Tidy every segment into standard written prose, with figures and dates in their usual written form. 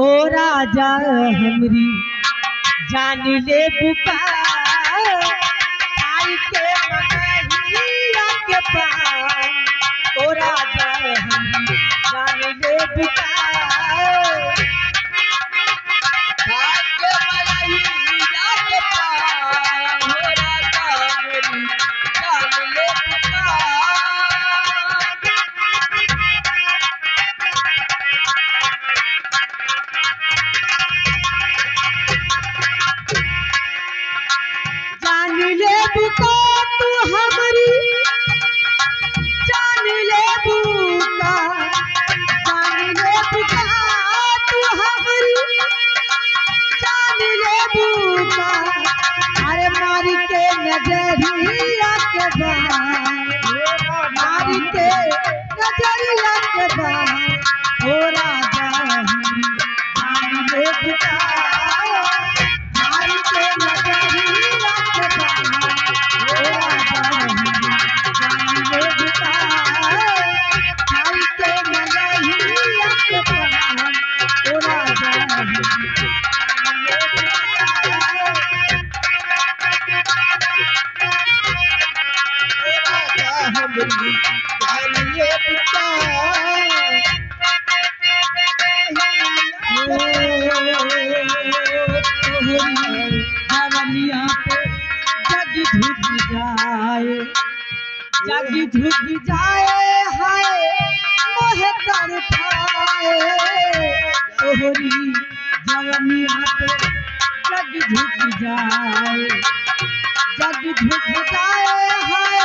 ओ राजा हमरी जान ले पुकार आई के मनहिया के पार। ओ राजा हमरी जान ले पुकार आई के मनहिया के पार। ओ राजा हमरी जान ले पुकार। जान ले बुका तू हमारी जान ले बुका जान ले बुका तू हमारी जान ले बुका। अरे मारी के नजरिया के बाहर मारी के नजरिया के बाहर। ओ राजा हमरी जान ले बुका मारी के नजरिया के बाहर। ओ राजा हमरी जान ले बुका मारी के नजरिया के बाहर। ओ राजा हमरी जान ले जग झुक जाए हाय मोहे तर खाए। तोहरी जवनिया पे जग झुक जाए जग झुक जाए हाय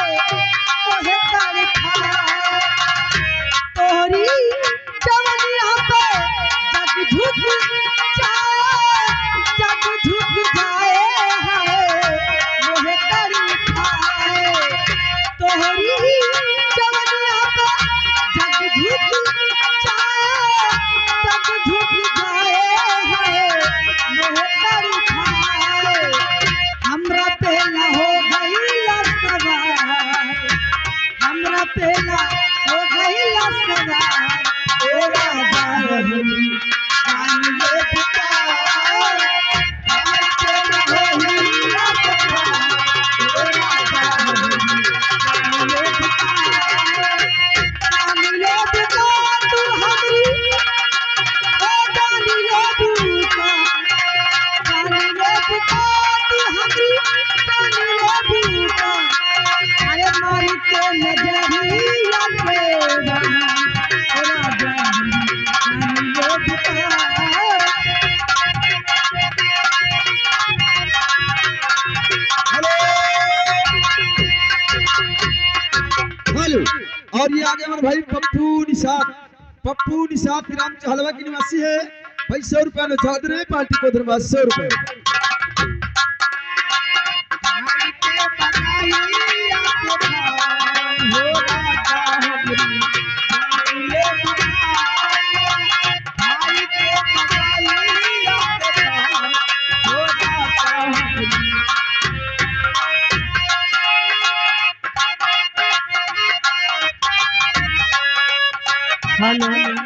मोहे तर खाए। तोहरी जवनिया पे जग झुक जाए जग झुक जाए हाय मोहे तर खाए। तोहरी जवनिया पे जग झुक जाए जग झुक जाए हाय मोहे तर खाए। हमरा पे ना हो गईला सवार हमरा पे ना हो गईला सवार। ओ राजा हमरी जान ले पुकार हमरा पे ना हो गईला सवार। ओ राजा हमरी जान ले पुकार तू हमरी ओ जान ले पुकार जान ले पुकार तू हमरी जान ले पुकार। अरे मारी के नजरिया के बाहर। ओ राजा हमरी जान ले पुकार। हेलो। और ये आगे हमारे भाई पप्पू निषाद ग्राम हलवा की निवासी है भाई। 100 रुपया में चौधरी पार्टी को धन्यवाद। 100 रुपये मारी के बगाइया के पार। ओ राजा हमरी जान ले पुकार मारी के बगाइया के पार। ओ राजा हमरी हेलो।